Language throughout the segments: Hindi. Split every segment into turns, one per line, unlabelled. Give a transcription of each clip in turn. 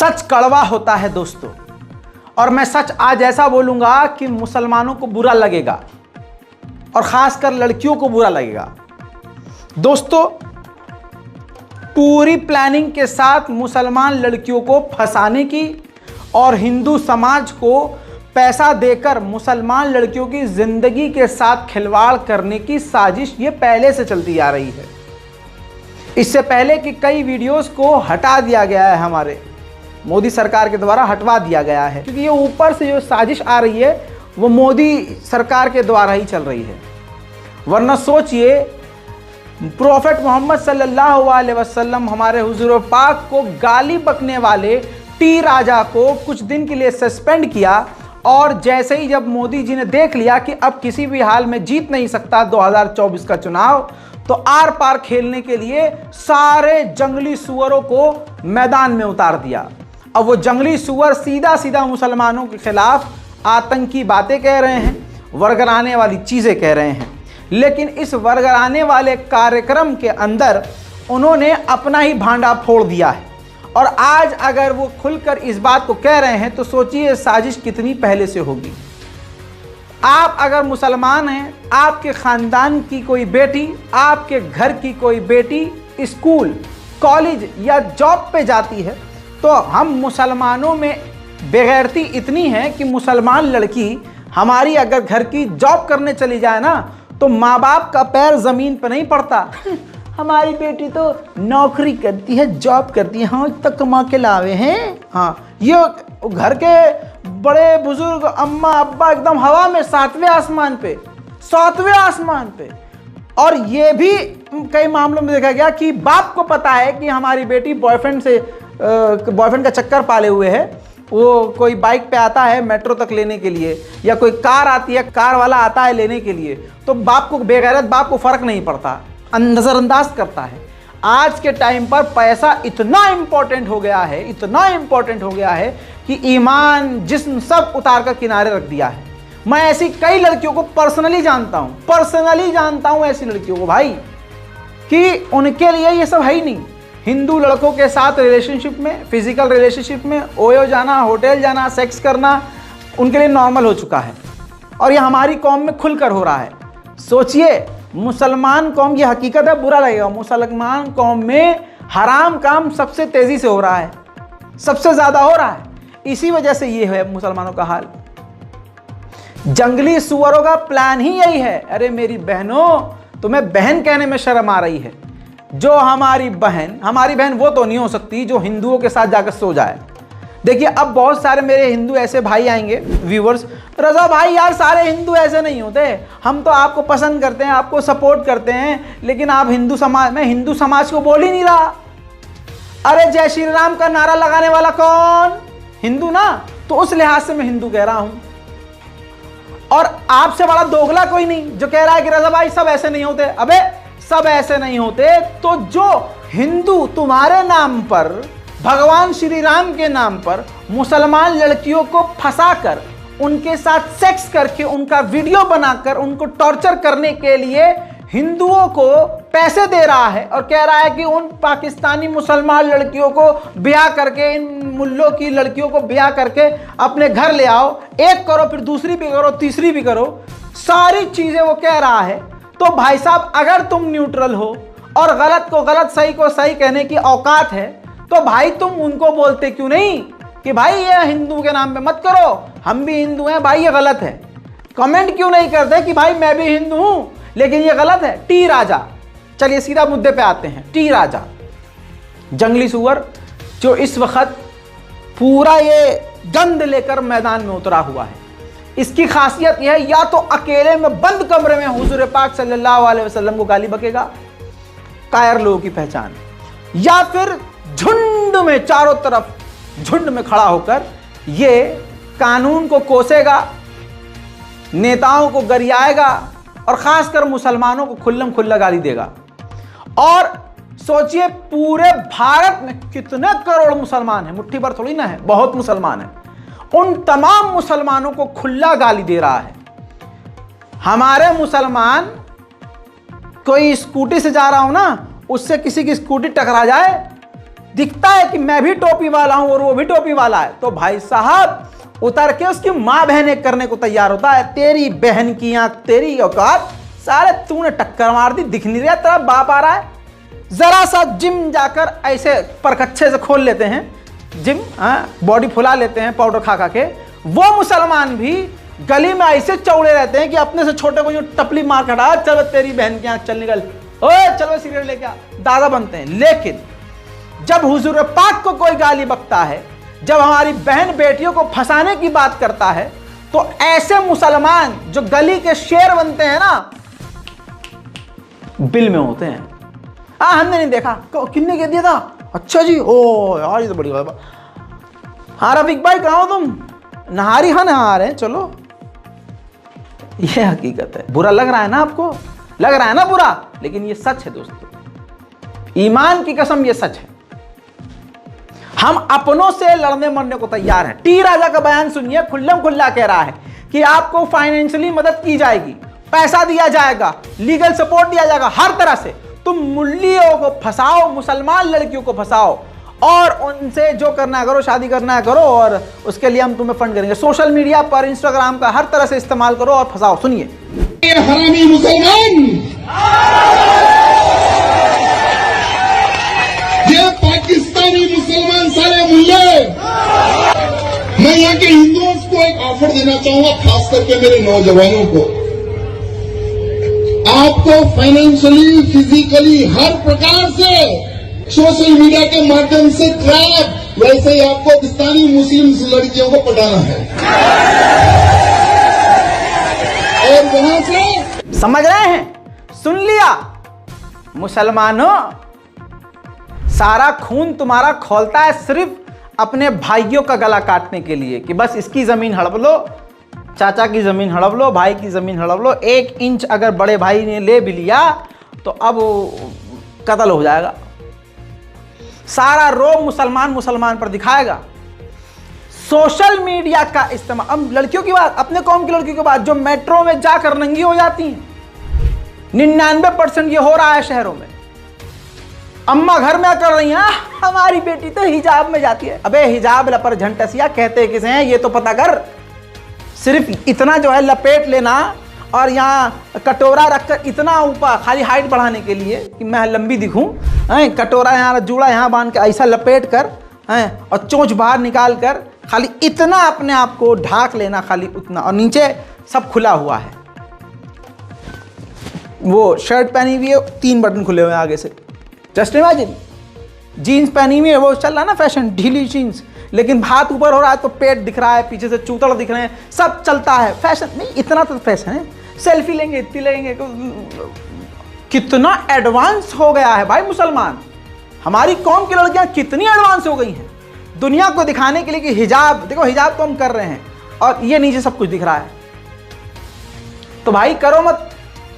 सच कड़वा होता है दोस्तों, और मैं सच आज ऐसा बोलूंगा कि मुसलमानों को बुरा लगेगा और खासकर लड़कियों को बुरा लगेगा। दोस्तों, पूरी प्लानिंग के साथ मुसलमान लड़कियों को फंसाने की और हिंदू समाज को पैसा देकर मुसलमान लड़कियों की जिंदगी के साथ खिलवाड़ करने की साजिश ये पहले से चलती आ रही है। इससे पहले कि कई वीडियोस को हटा दिया गया है, हमारे मोदी सरकार के द्वारा हटवा दिया गया है, क्योंकि ये ऊपर से जो साजिश आ रही है वो मोदी सरकार के द्वारा ही चल रही है। वरना सोचिए, प्रोफेट मोहम्मद सल्लल्लाहु अलैहि वसल्लम हमारे हुजूर पाक को गाली बकने वाले टी राजा को कुछ दिन के लिए सस्पेंड किया, और जैसे ही जब मोदी जी ने देख लिया कि अब किसी भी हाल में जीत नहीं सकता 2024 का चुनाव, तो आर पार खेलने के लिए सारे जंगली सुअरों को मैदान में उतार दिया। अब वो जंगली सुअर सीधा सीधा मुसलमानों के खिलाफ आतंकी बातें कह रहे हैं, वर्गराने वाली चीज़ें कह रहे हैं। लेकिन इस वर्गराने वाले कार्यक्रम के अंदर उन्होंने अपना ही भांडा फोड़ दिया है, और आज अगर वो खुलकर इस बात को कह रहे हैं तो सोचिए साजिश कितनी पहले से होगी। आप अगर मुसलमान हैं, आपके ख़ानदान की कोई बेटी, आपके घर की कोई बेटी स्कूल, कॉलेज या जॉब पे जाती है, तो हम मुसलमानों में बेगैरती इतनी है कि मुसलमान लड़की हमारी अगर घर की जॉब करने चली जाए ना, तो माँ बाप का पैर ज़मीन पर नहीं पड़ता। हमारी बेटी तो नौकरी करती है, जॉब करती है, हाँ तक कमा के लावे हैं। हाँ, ये घर के बड़े बुजुर्ग अम्मा अब्बा एकदम हवा में, सातवें आसमान पे। और ये भी कई मामलों में देखा गया कि बाप को पता है कि हमारी बेटी बॉयफ्रेंड का चक्कर पाले हुए है। वो कोई बाइक पे आता है मेट्रो तक लेने के लिए, या कोई कार आती है, कार वाला आता है लेने के लिए, तो बाप को, बेगैरत बाप को फर्क नहीं पड़ता, नजरअंदाज करता है। आज के टाइम पर पैसा इतना इंपॉर्टेंट हो गया है कि ईमान, जिस्म सब उतार कर किनारे रख दिया है। मैं ऐसी कई लड़कियों को पर्सनली जानता हूं ऐसी लड़कियों को भाई, कि उनके लिए ये सब है ही नहीं। हिंदू लड़कों के साथ रिलेशनशिप में, फिजिकल रिलेशनशिप में, ओयो जाना, होटल जाना, सेक्स करना उनके लिए नॉर्मल हो चुका है, और ये हमारी कौम में खुलकर हो रहा है। सोचिए, मुसलमान कौम, ये हकीकत है, बुरा लगेगा, मुसलमान कौम में हराम काम सबसे तेजी से हो रहा है, सबसे ज्यादा हो रहा है। इसी वजह से ये है मुसलमानों का हाल। जंगली सुअरों का प्लान ही यही है। अरे मेरी बहनों, तुम्हें बहन कहने में शर्म आ रही है? जो हमारी बहन वो तो नहीं हो सकती जो हिंदुओं के साथ जाकर सो जाए। देखिए, अब बहुत सारे मेरे हिंदू ऐसे भाई आएंगे, व्यूवर्स, रजा भाई यार सारे हिंदू ऐसे नहीं होते, हम तो आपको पसंद करते हैं, आपको सपोर्ट करते हैं, लेकिन आप हिंदू समाज, मैं हिंदू समाज को बोल ही नहीं रहा। अरे जय श्री राम का नारा लगाने वाला कौन? हिंदू ना, तो उस लिहाज से मैं हिंदू कह रहा हूं। और आपसे बड़ा दोगला कोई नहीं जो कह रहा है कि रजा भाई सब ऐसे नहीं होते। अबे सब ऐसे नहीं होते, तो जो हिंदू तुम्हारे नाम पर, भगवान श्री राम के नाम पर मुसलमान लड़कियों को फंसाकर, उनके साथ सेक्स करके, उनका वीडियो बनाकर उनको टॉर्चर करने के लिए हिंदुओं को पैसे दे रहा है, और कह रहा है कि उन पाकिस्तानी मुसलमान लड़कियों को ब्याह करके, इन मुल्लों की लड़कियों को ब्याह करके अपने घर ले आओ, एक करो, फिर दूसरी भी करो, तीसरी भी करो, सारी चीजें वो कह रहा है। तो भाई साहब, अगर तुम न्यूट्रल हो और गलत को गलत, सही को सही कहने की औकात है, तो भाई तुम उनको बोलते क्यों नहीं कि भाई ये हिंदू के नाम पे मत करो, हम भी हिंदू हैं भाई, ये गलत है। कमेंट क्यों नहीं करते कि भाई मैं भी हिंदू हूं लेकिन ये गलत है? टी राजा, चलिए सीधा मुद्दे पे आते हैं। टी राजा, जंगली सुअर, जो इस वक्त पूरा ये गंद लेकर मैदान में उतरा हुआ है। इसकी खासियत यह है, या तो अकेले में बंद कमरे में हुजूर पाक सल्लल्लाहु अलैहि वसल्लम को गाली बकेगा, कायर लोगों की पहचान, या फिर झुंड में, चारों तरफ झुंड में खड़ा होकर ये कानून को कोसेगा, नेताओं को गरियाएगा, और खासकर मुसलमानों को खुल्लम खुल्ला गाली देगा। और सोचिए, पूरे भारत में कितने करोड़ मुसलमान हैं, मुट्ठी भर थोड़ी ना है, बहुत मुसलमान हैं, उन तमाम मुसलमानों को खुला गाली दे रहा है। हमारे मुसलमान, कोई स्कूटी से जा रहा हो ना, उससे किसी की स्कूटी टकरा जाए दिखता है कि मैं भी टोपी वाला हूं और वो भी टोपी वाला है, तो भाई साहब उतर के उसकी मां बहन एक करने को तैयार होता है। तेरी बहन की आंख, तेरी औकात, साले तूने टक्कर मार दी, दिख नहीं रहा तेरा बाप आ रहा है। जरा सा जिम जाकर ऐसे परखच्छे से खोल लेते हैं जिम, बॉडी फुला लेते हैं पाउडर खा खा के। वो मुसलमान भी गली में ऐसे चौड़े रहते हैं कि अपने से छोटे को जो टपली मार कर डाल, चलो तेरी बहन की आंख चल निकल, ओए चलो सिगरेट लेके आ, दादा बनते हैं। लेकिन जब हुजूर पाक को कोई गाली बकता है, जब हमारी बहन बेटियों को फंसाने की बात करता है, तो ऐसे मुसलमान जो गली के शेर बनते हैं ना, बिल में होते हैं। हमने नहीं देखा, किन्ने कह दिया था, अच्छा जी, ओ यार ये तो बड़ी बात। हाँ रफीक भाई कहाँ हो तुम? नहारी हाँ नहा रहे हैं, चलो। ये हकीकत है। बुरा लग रहा है ना आपको, लग रहा है ना बुरा, लेकिन ये सच है दोस्तों, ईमान की कसम ये सच है। हम अपनों से लड़ने मरने को तैयार हैं। टी राजा का बयान सुनिए, खुल्लम खुल्ला कह रहा है कि आपको फाइनेंशियली मदद की जाएगी, पैसा दिया जाएगा, लीगल सपोर्ट दिया जाएगा, हर तरह से। तुम मुल्लियों को फंसाओ, मुसलमान लड़कियों को फंसाओ और उनसे जो करना है करो, शादी करना है करो, और उसके लिए हम तुम्हें फंड करेंगे। सोशल मीडिया पर, इंस्टाग्राम का हर तरह से इस्तेमाल करो और फंसाओ। सुनिए,
ये हरामी मुसलमान, ये पाकिस्तानी मुसलमान सारे मुल्ले। मैं यहाँ के हिंदुओं को एक ऑफर देना चाहूंगा, खास करके मेरे नौजवानों को। आपको फाइनेंशियली, फिजिकली, हर प्रकार से सोशल मीडिया के माध्यम से ट्रैप, वैसे ही आपको पाकिस्तानी मुस्लिम लड़कियों को पटाना है और वहां से।
समझ रहे हैं? सुन लिया मुसलमानों, सारा खून तुम्हारा खौलता है सिर्फ अपने भाइयों का गला काटने के लिए कि बस इसकी जमीन हड़प लो, चाचा की जमीन हड़प लो, भाई की जमीन हड़प लो। 1 इंच अगर बड़े भाई ने ले भी लिया तो अब कत्ल हो जाएगा। सारा रोब मुसलमान मुसलमान पर दिखाएगा। सोशल मीडिया का इस्तेमाल, अब लड़कियों की बात, अपने कौम की लड़कियों की बात, जो मेट्रो में जाकर नंगी हो जाती हैं, 99% ये हो रहा है शहरों में। अम्मा घर में कर रही हैं, हमारी बेटी तो हिजाब में जाती है। अबे हिजाब लपर झंटसिया कहते किसे हैं ये तो पता कर। सिर्फ इतना जो है लपेट लेना और यहाँ कटोरा रखकर इतना ऊपर, खाली हाइट बढ़ाने के लिए कि मैं लंबी दिखूं, कटोरा यहाँ जूड़ा यहाँ बांध के ऐसा लपेट कर और चोंच बाहर निकाल कर खाली इतना अपने आप को ढाक लेना, खाली उतना, और नीचे सब खुला हुआ है। वो शर्ट पहनी हुई है, 3 बटन खुले हुए हैं आगे से, जस्ट इमेजिन। जीन्स पहनी हुई है, वो चल रहा ना फैशन, ढीली जीन्स, लेकिन हाथ ऊपर हो रहा है तो पेट दिख रहा है, पीछे से चूतड़ दिख रहे हैं, सब चलता है। फैशन नहीं, इतना तो फैशन है। सेल्फी लेंगे, इतनी लेंगे, कितना एडवांस हो गया है भाई मुसलमान। हमारी कौम की लड़कियां कितनी एडवांस हो गई हैं दुनिया को दिखाने के लिए कि हिजाब, देखो हिजाब तो हम कर रहे हैं और ये नीचे सब कुछ दिख रहा है। तो भाई करो मत,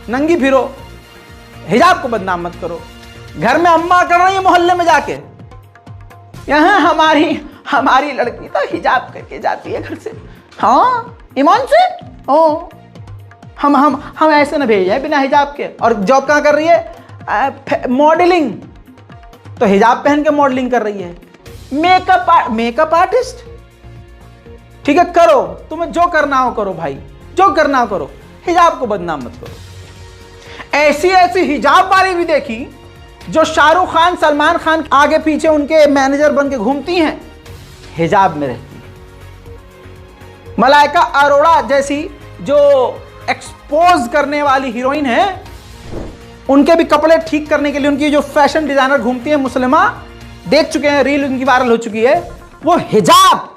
नंगी फिरो, हिजाब को बदनाम मत करो। घर में अम्मा कर रही है मोहल्ले में जाके, यहाँ हमारी लड़की तो हिजाब करके जाती है घर से। हाँ ईमान से, ओ हम ऐसे ना भेज बिना हिजाब के। और जॉब कहाँ कर रही है? मॉडलिंग, तो हिजाब पहन के मॉडलिंग कर रही है। मेकअप आर्टिस्ट, ठीक है करो, तुम्हें जो करना हो करो भाई, जो करना हो करो, हिजाब को बदनाम मत करो। ऐसी हिजाब वाली भी देखी जो शाहरुख खान, सलमान खान आगे पीछे उनके मैनेजर बन के घूमती हैं, हिजाब में रहती हैं। मलाइका अरोड़ा जैसी जो एक्सपोज करने वाली हीरोइन है, उनके भी कपड़े ठीक करने के लिए उनकी जो फैशन डिजाइनर घूमती है मुस्लिमा, देख चुके हैं, रील उनकी वायरल हो चुकी है। वो हिजाब,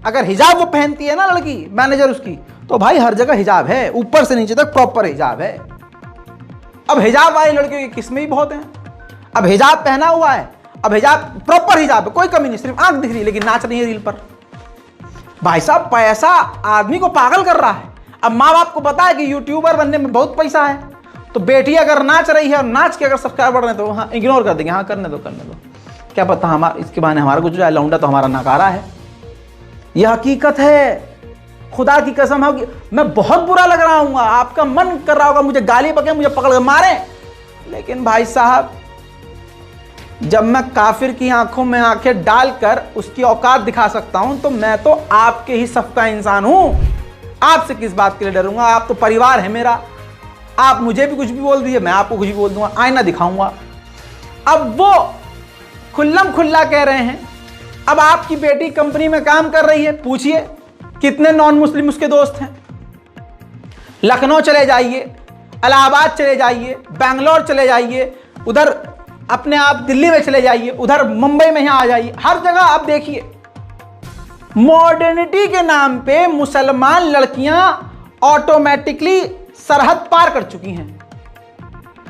अगर हिजाब वो पहनती है ना लड़की, मैनेजर उसकी, तो भाई हर जगह हिजाब है, ऊपर से नीचे तक प्रॉपर हिजाब है। अब हिजाब वाली लड़कियों की किस्में भी बहुत हैं। अब हिजाब पहना हुआ है, अब हिजाब प्रॉपर हिजाब है, कोई कमी नहीं, सिर्फ आंख दिख रही है, लेकिन नाच रही है रील पर। भाई साहब पैसा आदमी को पागल कर रहा है। अब माँ बाप को पता है कि यूट्यूबर बनने में बहुत पैसा है, तो बेटी अगर नाच रही है और नाच के अगर सब्सक्राइबर बढ़ रहे तो हाँ इग्नोर कर देंगे, हाँ करने दो, क्या पता हमारा इसके बहाने हमारा कुछ जाए, लौंडा तो हमारा नकारा है। यह हकीकत है, खुदा की कसम है। मैं बहुत बुरा लग रहा हूँ, आपका मन कर रहा होगा मुझे गाली बके, मुझे पकड़ के मारे, लेकिन भाई साहब जब मैं काफिर की आंखों में आंखें डालकर उसकी औकात दिखा सकता हूं, तो मैं तो आपके ही सफ का इंसान हूं। आपसे किस बात के लिए डरूंगा? आप तो परिवार है मेरा। आप मुझे भी कुछ भी बोल दीजिए, मैं आपको कुछ भी बोल दूंगा, आईना दिखाऊंगा। अब वो खुल्लम खुल्ला कह रहे हैं, अब आपकी बेटी कंपनी में काम कर रही है, पूछिए कितने नॉन मुस्लिम उसके दोस्त हैं। लखनऊ चले जाइए, इलाहाबाद चले जाइए, बेंगलोर चले जाइए, उधर अपने आप दिल्ली में चले जाइए, उधर मुंबई में यहां आ जाइए, हर जगह आप देखिए मॉडर्निटी के नाम पे मुसलमान लड़कियां ऑटोमेटिकली सरहद पार कर चुकी हैं।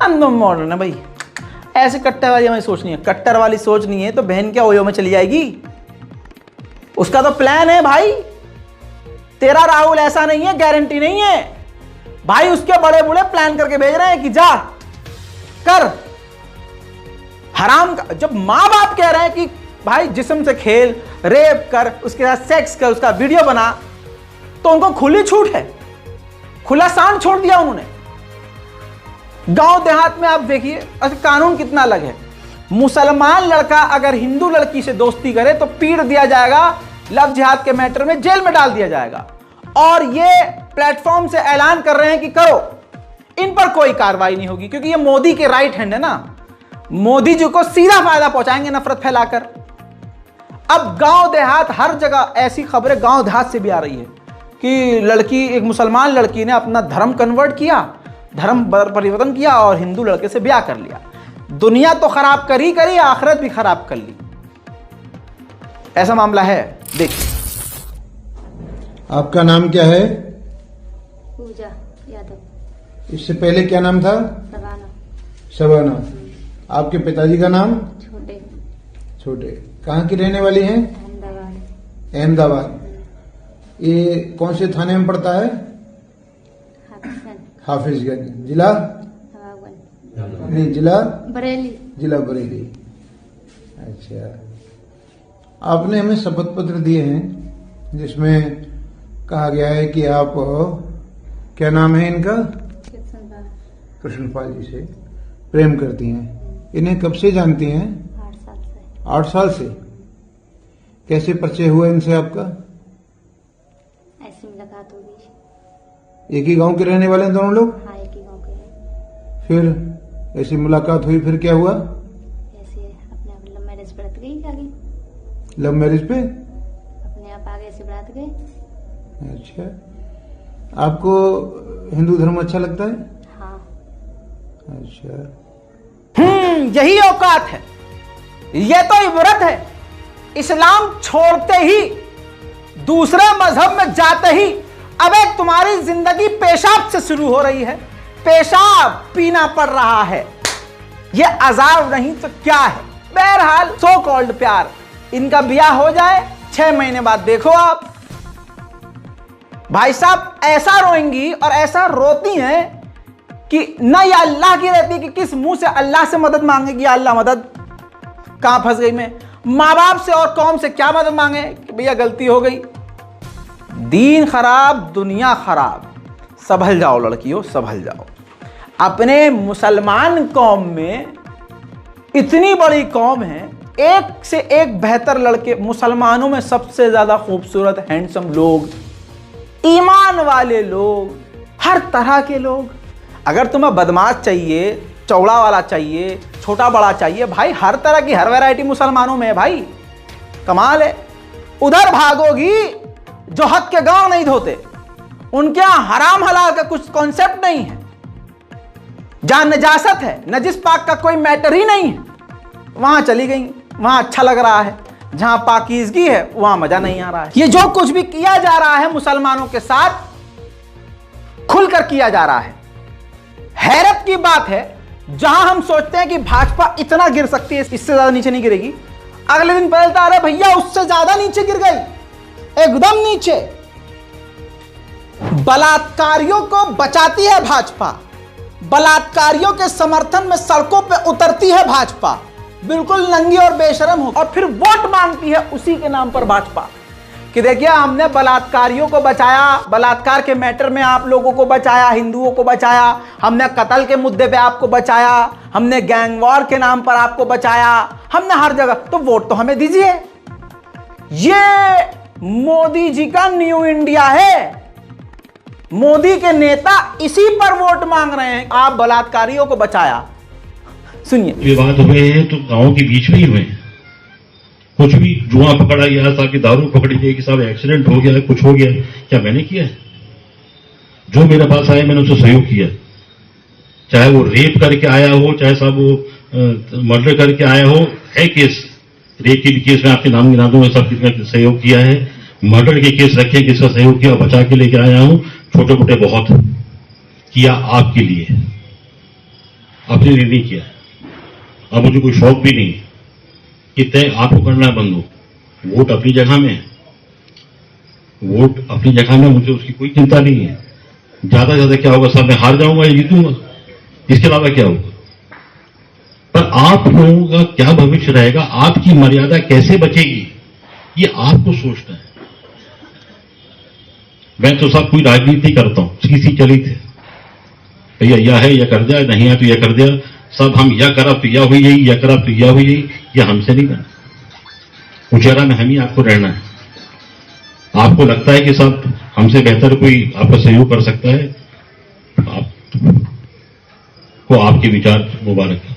हम तो मॉडर्न है भाई, ऐसे कट्टर वाली हमें सोच नहीं है। कट्टर वाली सोच नहीं है तो बहन क्या ओयो में चली जाएगी? उसका तो प्लान है भाई। तेरा राहुल ऐसा नहीं है, गारंटी नहीं है भाई। उसके बड़े बूढ़े प्लान करके भेज रहे हैं कि जा कर हराम का। जब मां बाप कह रहे हैं कि भाई जिस्म से खेल, रेप कर, उसके साथ सेक्स कर, उसका वीडियो बना, तो उनको खुली छूट है, खुला सांड छोड़ दिया उन्होंने। गांव देहात में आप देखिए कानून कितना अलग है। मुसलमान लड़का अगर हिंदू लड़की से दोस्ती करे तो पीट दिया जाएगा, लव जिहाद के मैटर में जेल में डाल दिया जाएगा। और ये प्लेटफॉर्म से ऐलान कर रहे हैं कि करो, इन पर कोई कार्रवाई नहीं होगी, क्योंकि ये मोदी के राइट हैंड है ना। मोदी जी को सीधा फायदा पहुंचाएंगे नफरत फैलाकर। अब गांव देहात हर जगह ऐसी खबरें गांव देहात से भी आ रही है कि लड़की, एक मुसलमान लड़की ने अपना धर्म कन्वर्ट किया, धर्म परिवर्तन किया और हिंदू लड़के से ब्याह कर लिया। दुनिया तो खराब करी, आखिरत भी खराब कर ली। ऐसा मामला है। देखिए,
आपका नाम क्या है?
पूजा यादव।
इससे पहले क्या नाम था?
सबाना।
शबाना। आपके पिताजी का नाम?
छोटे।
छोटे। कहाँ की रहने वाली हैं?
अहमदाबाद।
अहमदाबाद। ये कौन से थाने में पड़ता है? हाफिजगंज। जिला?
नवाबगंज।
नहीं, जिला
बरेली।
जिला बरेली। अच्छा, आपने हमें शपथ पत्र दिए हैं जिसमें कहा गया है कि आप, क्या नाम है इनका? कृष्णपाल जी से प्रेम करती हैं। इन्हें कब से जानती हैं?
8 साल से।
8 साल से। कैसे परिचय हुआ इनसे आपका?
ऐसी मुलाकात होगी।
एक ही गांव के रहने वाले हैं दोनों लोग?
हाँ, एक ही गाँव के हैं।
फिर ऐसी मुलाकात हुई, फिर क्या हुआ?
ऐसे अपने आप लव मैरिज बढ़त गई आगे।
लव मैरिज पे?
अपने आप आगे से बढ़त गए।
अच्छा, आपको हिंदू धर्म अच्छा लगता है?
हाँ।
अच्छा,
यही औकात है, यह तो इबरत है। इस्लाम छोड़ते ही, दूसरे मजहब में जाते ही, अब एक तुम्हारी जिंदगी पेशाब से शुरू हो रही है, पेशाब पीना पड़ रहा है। यह अजाब नहीं तो क्या है? बहरहाल सो कॉल्ड प्यार, इनका ब्याह हो जाए, 6 महीने बाद देखो आप भाई साहब ऐसा रोएंगी और ऐसा रोती हैं कि ना ये अल्लाह की रहती कि किस मुंह से अल्लाह से मदद मांगेगी। अल्लाह मदद, कहां फंस गई मैं। मां बाप से और कौम से क्या मदद मांगे कि भैया गलती हो गई। दीन खराब, दुनिया खराब। संभल जाओ लड़कियों, संभल जाओ। अपने मुसलमान कौम में इतनी बड़ी कौम है, एक से एक बेहतर लड़के। मुसलमानों में सबसे ज्यादा खूबसूरत, हैंडसम लोग, ईमान वाले लोग, हर तरह के लोग। अगर तुम्हें बदमाश चाहिए, चौड़ा वाला चाहिए, छोटा बड़ा चाहिए, भाई हर तरह की, हर वैरायटी मुसलमानों में है भाई। कमाल है। उधर भागोगी जो हक के गांव नहीं धोते, उनके यहां हराम हलाल का कुछ कॉन्सेप्ट नहीं है। जहां नजासत है, नजिस पाक का कोई मैटर ही नहीं है, वहां चली गई, वहां अच्छा लग रहा है। जहां पाकीज़गी है वहां मजा नहीं आ रहा है। ये जो कुछ भी किया जा रहा है मुसलमानों के साथ, खुलकर किया जा रहा है। हैरत की बात है, जहां हम सोचते हैं कि भाजपा इतना गिर सकती है, इससे ज्यादा नीचे नहीं गिरेगी, अगले दिन पलटता अरे भैया उससे ज्यादा नीचे गिर गई, एकदम नीचे। बलात्कारियों को बचाती है भाजपा, बलात्कारियों के समर्थन में सड़कों पे उतरती है भाजपा, बिल्कुल नंगी और बेशरम हो, और फिर वोट मांगती है उसी के नाम पर भाजपा। कि देखिए हमने बलात्कारियों को बचाया, बलात्कार के मैटर में आप लोगों को बचाया, हिंदुओं को बचाया, हमने कत्ल के मुद्दे पे आपको बचाया, हमने गैंग वॉर के नाम पर आपको बचाया, हमने हर जगह, तो वोट तो हमें दीजिए। ये मोदी जी का न्यू इंडिया है। मोदी के नेता इसी पर वोट मांग रहे हैं। आप बलात्कारियों को बचाया। सुनिए,
विवाद हुए हैं तो गांव के बीच में ही हुए हैं। कुछ भी जुआ पकड़ा गया था कि दारू पकड़ी गई कि साहब एक्सीडेंट हो गया, कुछ हो गया, क्या मैंने किया है? जो मेरे पास आया मैंने उससे सहयोग किया, चाहे वो रेप करके आया हो, चाहे साहब वो मर्डर करके आया हो। है केस, रेप के भी केस में आपके नाम गिना दूंगा, सब कितना सहयोग किया है। मर्डर के केस रखे, किसका सहयोग किया, बचा के लेके आया हूं। छोटे मोटे बहुत किया आपके लिए, अपने लिए नहीं किया। अब मुझे कोई शौक भी नहीं कि तय आपको करना है बंदो। वोट अपनी जगह में है, वोट अपनी जगह में, मुझे उसकी कोई चिंता नहीं है। ज्यादा से ज्यादा क्या होगा साहब, मैं हार जाऊंगा या जीतूंगा, इसके अलावा क्या होगा। पर आप लोगों का क्या भविष्य रहेगा, आपकी मर्यादा कैसे बचेगी, ये आपको सोचना है। मैं तो सब कोई राजनीति करता हूं, सीसी चली थे भैया, यह है यह कर दिया, नहीं है तो यह कर दिया, सब हम यह करा तो यह हुई यही, यह करा तो यह हुई यही। यह हमसे नहीं करना। उचेरा में हम ही आपको रहना है। आपको लगता है कि सब हमसे बेहतर कोई आपका सहयोग कर सकता है, आपको आपके विचार मुबारक है।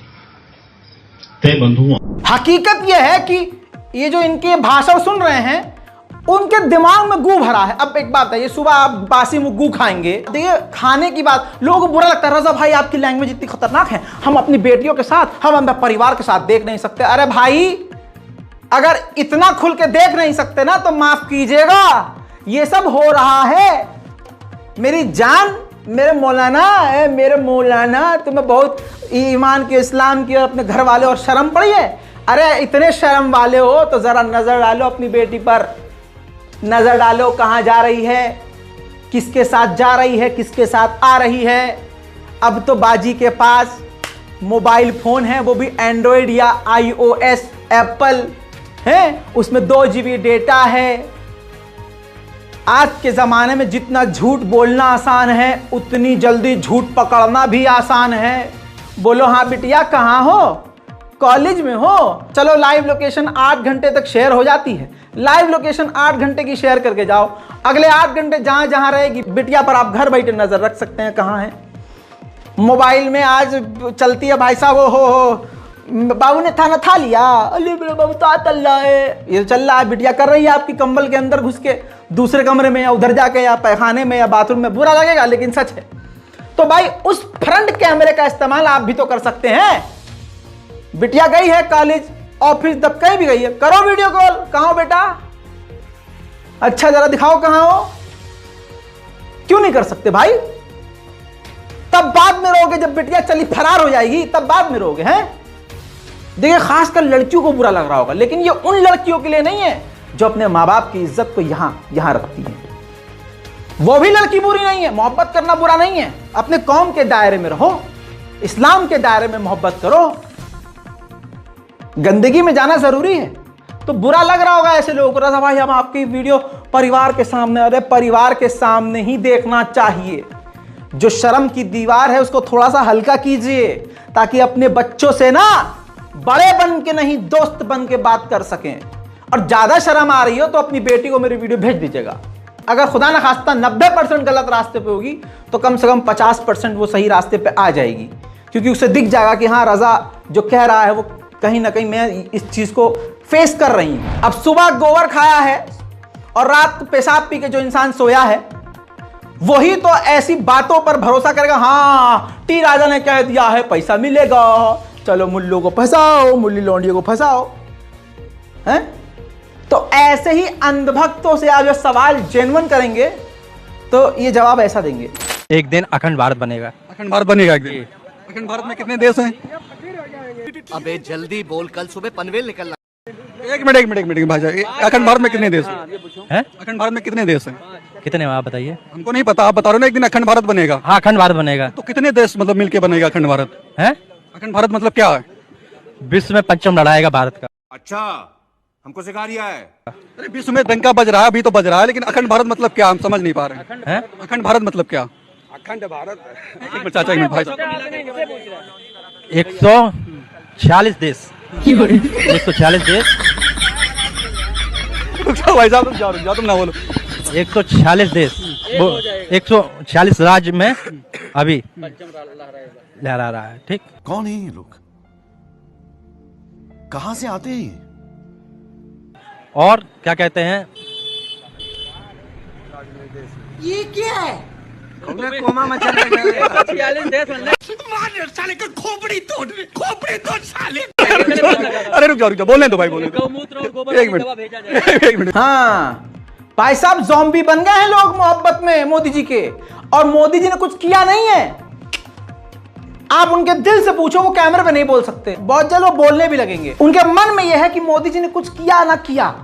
तय बंधु,
हकीकत यह है कि ये जो इनके भाषण सुन रहे हैं उनके दिमाग में गू भरा है। अब एक बात है, ये सुबह आप बासी में गू खाएंगे, देखिए खाने की बात, लोगों को बुरा लगता है, रजा भाई आपकी लैंग्वेज इतनी खतरनाक है, हम अपनी बेटियों के साथ, हम अपने परिवार के साथ देख नहीं सकते। अरे भाई, अगर इतना खुल के देख नहीं सकते ना तो माफ कीजिएगा, ये सब हो रहा है। मेरी जान, मेरे मौलाना तुम्हें बहुत ईमान की, इस्लाम की और अपने घर वाले और शर्म पड़ी है। अरे इतने शर्म वाले हो तो जरा नजर डालो अपनी बेटी पर, नजर डालो कहां जा रही है, किसके साथ जा रही है, किसके साथ आ रही है। अब तो बाजी के पास मोबाइल फोन है, वो भी एंड्रॉयड या iOS एप्पल है, उसमें 2 GB डेटा है। आज के ज़माने में जितना झूठ बोलना आसान है, उतनी जल्दी झूठ पकड़ना भी आसान है। बोलो हाँ बिटिया कहाँ हो, कॉलेज में हो, चलो लाइव लोकेशन 8 घंटे तक शेयर हो जाती है। लाइव लोकेशन 8 घंटे की शेयर करके जाओ, अगले 8 घंटे जहाँ जहाँ रहेगी बिटिया पर आप घर बैठे नज़र रख सकते हैं कहाँ है। मोबाइल में आज चलती है भाई साहब, हो बाबू ने खाना खा लिया, अरे मेरा बाबू तो चल रहा है, ये चल रहा है, बिटिया कर रही है आपकी कंबल के अंदर घुस के, दूसरे कमरे में या उधर जाके या पैखाने में या बाथरूम में। बुरा लगेगा लेकिन सच है। तो भाई उस फ्रंट कैमरे का इस्तेमाल आप भी तो कर सकते हैं। बिटिया गई है कॉलेज, ऑफिस, तब कहीं भी गई है, करो वीडियो कॉल, कहाँ हो बेटा, अच्छा जरा दिखाओ कहाँ हो। क्यों नहीं कर सकते भाई? तब बाद में रोगे, जब बिटिया चली फरार हो जाएगी तब बाद में रोगे हैं। देखिए खासकर लड़कियों को बुरा लग रहा होगा, लेकिन ये उन लड़कियों के लिए नहीं है जो अपने माँ बाप की इज्जत को यहां रखती है। वो भी लड़की बुरी नहीं है, मोहब्बत करना बुरा नहीं है। अपने कौम के दायरे में रहो, इस्लाम के दायरे में मोहब्बत करो, गंदगी में जाना जरूरी है। तो बुरा लग रहा होगा ऐसे लोगों को, रजा भाई हम आपकी वीडियो परिवार के सामने, अरे परिवार के सामने ही देखना चाहिए। जो शर्म की दीवार है उसको थोड़ा सा हल्का कीजिए, ताकि अपने बच्चों से ना बड़े बन के नहीं दोस्त बन के बात कर सकें। और ज्यादा शर्म आ रही हो तो अपनी बेटी को मेरी वीडियो भेज दीजिएगा। अगर खुदा न खास्ता 90% गलत रास्ते पे होगी तो कम से कम 50% वो सही रास्ते पे आ जाएगी, क्योंकि उसे दिख जाएगा कि हाँ रजा जो कह रहा है वो कहीं ना कहीं मैं इस चीज को फेस कर रही हूं। अब सुबह गोबर खाया है और रात को पेशाब पी के जो इंसान सोया है, वही तो ऐसी बातों पर भरोसा करेगा, हाँ टी राजा ने कह दिया है पैसा मिलेगा, चलो मुल्लों को फंसाओ, मुल्ली लौंडियों को फंसाओ, हैं? तो ऐसे ही अंधभक्तों से आप जो सवाल जेन्युइन करेंगे तो ये जवाब ऐसा देंगे,
एक दिन अखंड भारत बनेगा।
अखंड भारत बनेगा एक दिन। अखंड भारत में कितने देश हैं?
अबे जल्दी बोल, कल सुबह पनवेल निकलना।
एक मिनट भाई, अखंड भारत में कितने देश हैं? अखंड भारत में कितने देश हैं?
कितने आप बताइए।
हमको नहीं पता, आप बता रहे हो ना एक दिन अखंड भारत बनेगा।
हाँ अखंड भारत बनेगा।
तो कितने देश मतलब मिलके बनेगा अखंड भारत?
है
अखंड भारत मतलब क्या है?
विश्व में पंचम लड़ाएगा भारत का।
अच्छा हमको सिखा रिया है।
अरे विश्व में डंका बज रहा है, अभी तो बज रहा है, लेकिन अखंड भारत मतलब क्या हम समझ नहीं पा रहे हैं। अखंड भारत मतलब क्या?
अखंड भारत
चाचा एक मिनट भाई साहब,
146 देश, 146 देश,
रुक जाओ भाई साहब, रुक जाओ, तुम ना बोलो।
146 देश, 146 राज्य में अभी लहरा रहा है। ठीक,
कौन है ये लोग, कहां से आते हैं?
और क्या कहते हैं,
ये क्या है?
कोमा मचा रहा अरे रुक जाओ, बोलने दो भाई, बोलने दो, एक मिनट।
हाँ भाई साहब, ज़ॉम्बी बन गए हैं लोग मोहब्बत में मोदी जी के, और मोदी जी ने कुछ किया नहीं है। आप उनके दिल से पूछो, वो कैमरे पे नहीं बोल सकते, बहुत जल्द वो बोलने भी लगेंगे। उनके मन में यह है कि मोदी जी ने कुछ किया ना किया,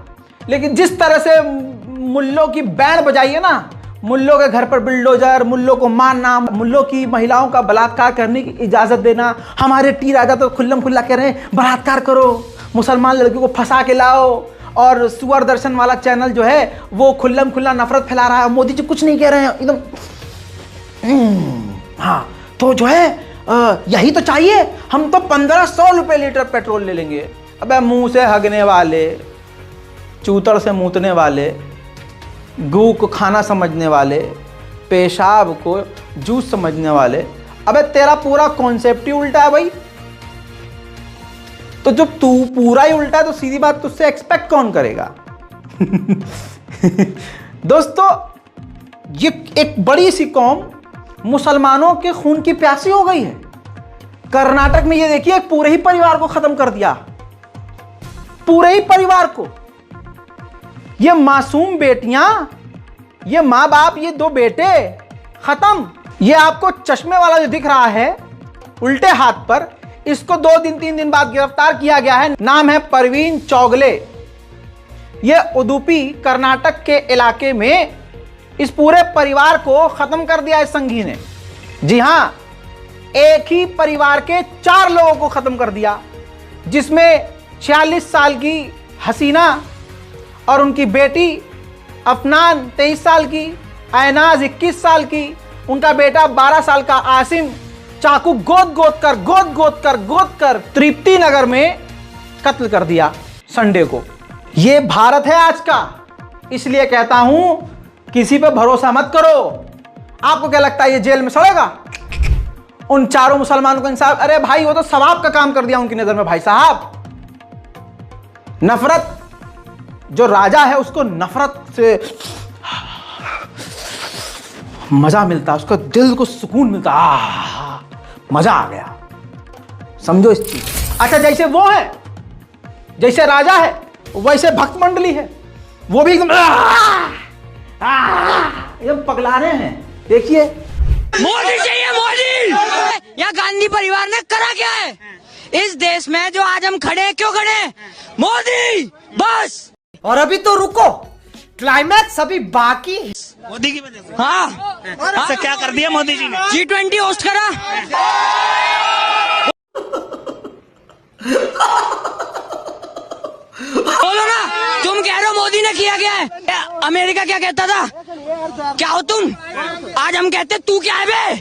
लेकिन जिस तरह से मुल्लों की बैंड बजाई है ना, मुल्लों के घर पर बिल्डोजर, मुल्लों को मारना, मुल्लों की महिलाओं का बलात्कार करने की इजाजत देना, हमारे टी राजा तो खुल्लम खुल्ला कह रहे हैं बलात्कार करो, मुसलमान लड़कियों को फंसा के लाओ, और सुअर दर्शन वाला चैनल जो है वो खुल्लम खुल्ला नफरत फैला रहा है। मोदी जी कुछ नहीं कह रहे हैं एकदम। हाँ तो जो है यही तो चाहिए, हम तो 1500 रुपये लीटर पेट्रोल ले लेंगे। अबे मुंह से हगने वाले, चूतर से मूतने वाले, गू को खाना समझने वाले, पेशाब को जूस समझने वाले, अबे तेरा पूरा कॉन्सेप्ट ही उल्टा है भाई। तो जब तू पूरा ही उल्टा है तो सीधी बात तुझसे एक्सपेक्ट कौन करेगा? दोस्तों, ये एक बड़ी सी कौम मुसलमानों के खून की प्यासी हो गई है। कर्नाटक में ये देखिए, एक पूरे ही परिवार को खत्म कर दिया, पूरे ही परिवार को। ये मासूम बेटियां, ये माँ बाप, ये 2 बेटे खत्म। ये आपको चश्मे वाला जो दिख रहा है उल्टे हाथ पर, इसको 2-3 दिन बाद गिरफ्तार किया गया है। नाम है परवीन चौगले। ये उडुपी कर्नाटक के इलाके में इस पूरे परिवार को खत्म कर दिया है संघी ने। जी हां, एक ही परिवार के 4 लोगों को खत्म कर दिया, जिसमें 46 साल की हसीना और उनकी बेटी अफनान 23 साल की, ऐनाज 21 साल की, उनका बेटा 12 साल का आसिम चाकू गोद कर तृप्ति नगर में कत्ल कर दिया संडे को। ये भारत है आज का, इसलिए कहता हूं किसी पे भरोसा मत करो। आपको क्या लगता है ये जेल में सड़ेगा? उन 4 मुसलमानों को इंसाफ, अरे भाई वो तो सवाब का काम कर दिया उनकी नजर में भाई साहब। नफरत, जो राजा है उसको नफरत से मजा मिलता, उसको दिल को सुकून मिलता, मजा आ गया, समझो इस चीज। अच्छा, जैसे वो है, जैसे राजा है, वैसे भक्त मंडली है, वो भी एकदम एकदम पगला रहे हैं। देखिए,
मोदी चाहिए, मोदी। या गांधी परिवार ने करा क्या है इस देश में जो आज हम खड़े हैं? क्यों खड़े हैं? मोदी बस।
और अभी तो रुको, क्लाइमैक्स अभी बाकी है।
मोदी की वजह से। हाँ, ऐसा क्या कर दिया मोदी जी ने? G20 होस्ट करा। बोलो ना, तुम कह रहे हो मोदी ने किया क्या है? अमेरिका क्या कहता था? क्या हो तुम? आज हम कहते तू क्या है बे?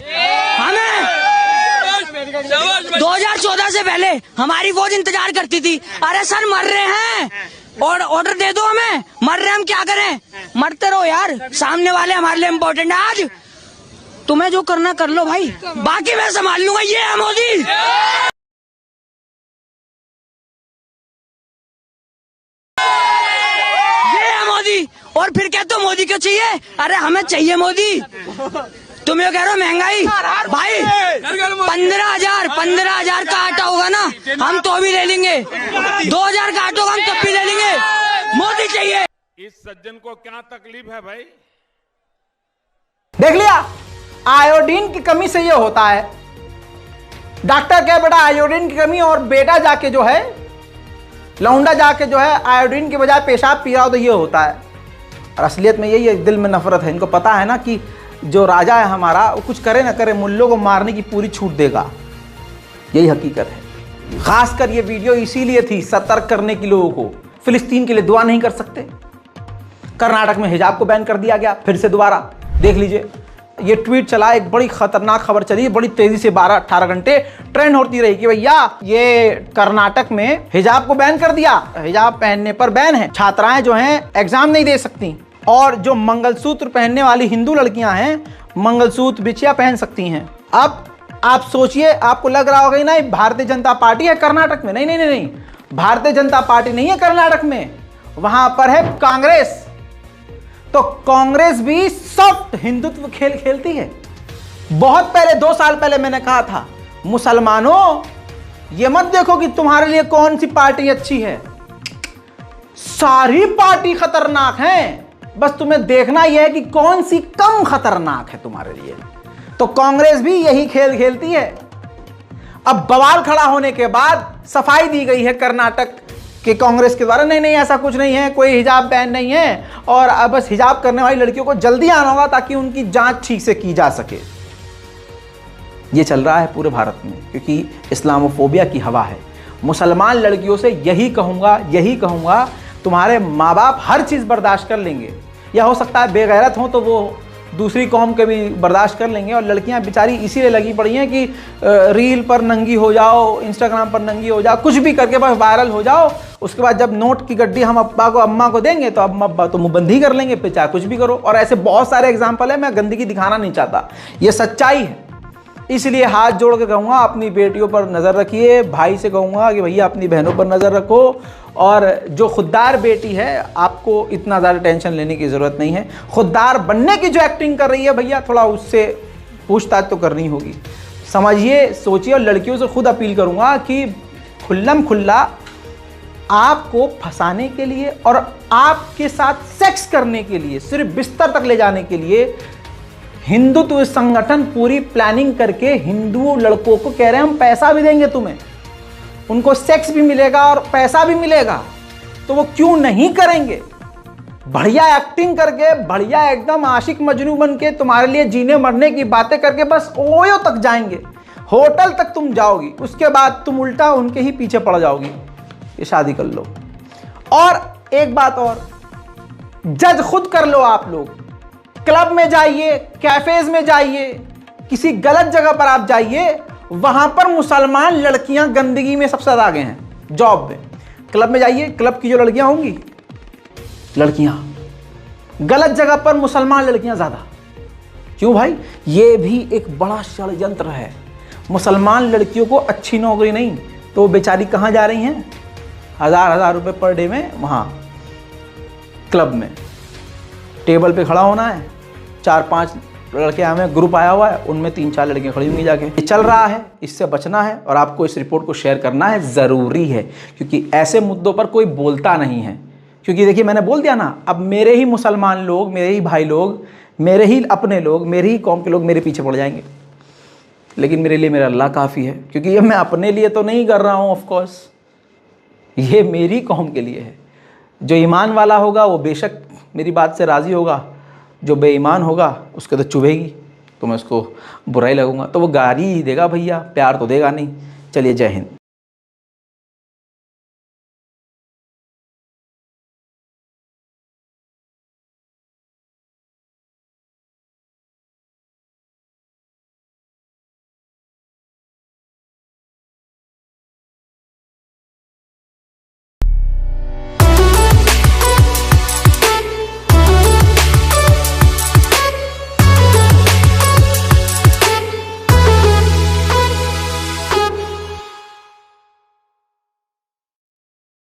हमें 2014 से पहले हमारी फौज इंतजार करती थी। अरे सर मर रहे हैं और ऑर्डर दे दो हमें, मर रहे हम क्या करें? मरते रहो यार, सामने वाले हमारे लिए इम्पोर्टेंट है। आज तुम्हें जो करना कर लो भाई, बाकी मैं संभाल लूंगा। ये है मोदी, ये है मोदी। और फिर कहते हो मोदी क्यों चाहिए? अरे हमें चाहिए मोदी। तुम ये कह रहे हो महंगाई, भाई 15,000 का आटा होगा ना, हम तो भी ले लेंगे। 2,000 का आटा होगा हम तब भी ले लेंगे। मोदी चाहिए।
इस सज्जन को क्या तकलीफ है भाई?
देख लिया, आयोडीन की कमी से ये होता है। डॉक्टर क्या बेटा आयोडीन की कमी, और बेटा जाके जो है, लौंडा जाके जो है आयोडीन की बजाय पेशाब पी रहा हो, तो ये होता है। और असलियत में यही है, दिल में नफरत है। इनको पता है ना कि जो राजा है हमारा, वो कुछ करे ना करे, मुल्लों को मारने की पूरी छूट देगा। यही हकीकत है। खासकर ये वीडियो इसीलिए थी, सतर्क करने की लोगों को, फिलिस्तीन के लिए दुआ नहीं कर सकते? कर्नाटक में हिजाब को बैन कर दिया गया, फिर से दोबारा देख लीजिए। ये ट्वीट चला, एक बड़ी खतरनाक खबर चली, बड़ी तेजी से 12-18 घंटे ट्रेंड होती रही कि भैया ये कर्नाटक में हिजाब को बैन कर दिया, हिजाब पहनने पर बैन है, छात्राएं जो हैं एग्जाम नहीं दे सकती, और जो मंगलसूत्र पहनने वाली हिंदू लड़कियां हैं मंगलसूत्र बिछिया पहन सकती हैं। अब आप सोचिए, आपको लग रहा होगा ना भारतीय जनता पार्टी है कर्नाटक में। नहीं नहीं नहीं नहीं, भारतीय जनता पार्टी नहीं है कर्नाटक में, वहां पर है कांग्रेस। तो कांग्रेस भी सॉफ्ट हिंदुत्व खेल खेलती है। बहुत पहले, 2 साल पहले मैंने कहा था, मुसलमानों ये मत देखो कि तुम्हारे लिए कौन सी पार्टी अच्छी है, सारी पार्टी खतरनाक हैं, बस तुम्हें देखना यह है कि कौन सी कम खतरनाक है तुम्हारे लिए। तो कांग्रेस भी यही खेल खेलती है। अब बवाल खड़ा होने के बाद सफाई दी गई है कर्नाटक कि कांग्रेस के द्वारा, नहीं नहीं ऐसा कुछ नहीं है, कोई हिजाब बैन नहीं है, और अब बस हिजाब करने वाली लड़कियों को जल्दी आना होगा ताकि उनकी जांच ठीक से की जा सके। ये चल रहा है पूरे भारत में, क्योंकि इस्लामोफोबिया की हवा है। मुसलमान लड़कियों से यही कहूंगा, तुम्हारे माँ बाप हर चीज़ बर्दाश्त कर लेंगे, या हो सकता है बेगैरत हो तो वो दूसरी कौम के भी बर्दाश्त कर लेंगे, और लड़कियां बेचारी इसीलिए लगी पड़ी हैं कि रील पर नंगी हो जाओ, इंस्टाग्राम पर नंगी हो जाओ, कुछ भी करके बस वायरल हो जाओ। उसके बाद जब नोट की गड्डी हम अम्मा को देंगे तो अम्मा तो मुंहबंदी कर लेंगे, फिर चाहे कुछ भी करो। और ऐसे बहुत सारे एग्जाम्पल है, मैं गंदगी दिखाना नहीं चाहता, ये सच्चाई है। इसलिए हाथ जोड़ के कहूँगा, अपनी बेटियों पर नज़र रखिए, भाई से कहूँगा कि भैया अपनी बहनों पर नज़र रखो, और जो खुददार बेटी है आपको इतना ज़्यादा टेंशन लेने की ज़रूरत नहीं है। खुददार बनने की जो एक्टिंग कर रही है भैया, थोड़ा उससे पूछताछ तो करनी होगी, समझिए, सोचिए। और लड़कियों से खुद अपील करूँगा कि खुल्लम खुल्ला आपको फंसाने के लिए और आपके साथ सेक्स करने के लिए, सिर्फ बिस्तर तक ले जाने के लिए हिंदुत्व संगठन पूरी प्लानिंग करके हिंदू लड़कों को कह रहे हैं हम पैसा भी देंगे तुम्हें, उनको सेक्स भी मिलेगा और पैसा भी मिलेगा, तो वो क्यों नहीं करेंगे? बढ़िया एक्टिंग करके, बढ़िया एकदम आशिक मजनू बन के तुम्हारे लिए जीने मरने की बातें करके बस ओयो तक जाएंगे, होटल तक तुम जाओगी, उसके बाद तुम उल्टा उनके ही पीछे पड़ जाओगी कि शादी कर लो। और एक बात और, जज खुद कर लो आप लोग। क्लब में जाइए, कैफेज में जाइए, किसी गलत जगह पर आप जाइए, वहां पर मुसलमान लड़कियां गंदगी में सबसे ज्यादा आगे हैं। जॉब में, क्लब में जाइए, क्लब की जो लड़कियां होंगी, लड़कियां गलत जगह पर, मुसलमान लड़कियां ज्यादा। क्यों भाई? ये भी एक बड़ा षड्यंत्र है। मुसलमान लड़कियों को अच्छी नौकरी नहीं, तो वो बेचारी कहां जा रही हैं? 1000 रुपए पर डे में, वहां क्लब में टेबल पे खड़ा होना है, 4-5 लड़के आए हैं, ग्रुप आया हुआ है, उनमें 3-4 लड़कियां खड़ी होंगी जाके। ये चल रहा है, इससे बचना है और आपको इस रिपोर्ट को शेयर करना है, ज़रूरी है, क्योंकि ऐसे मुद्दों पर कोई बोलता नहीं है। क्योंकि देखिए, मैंने बोल दिया ना, अब मेरे ही मुसलमान लोग, मेरे ही भाई लोग, मेरे ही अपने लोग, मेरी ही कौम के लोग मेरे पीछे पड़ जाएंगे। लेकिन मेरे लिए मेरा अल्लाह काफ़ी है, क्योंकि ये मैं अपने लिए तो नहीं कर रहा हूँ, ऑफकोर्स ये मेरी कौम के लिए है। जो ईमान वाला होगा वो बेशक मेरी बात से राज़ी होगा, जो बेईमान होगा उसके तो चुभेगी, तो मैं उसको बुराई लगूंगा, तो वो गाली ही देगा भैया, प्यार तो देगा नहीं। चलिए, जय हिंद।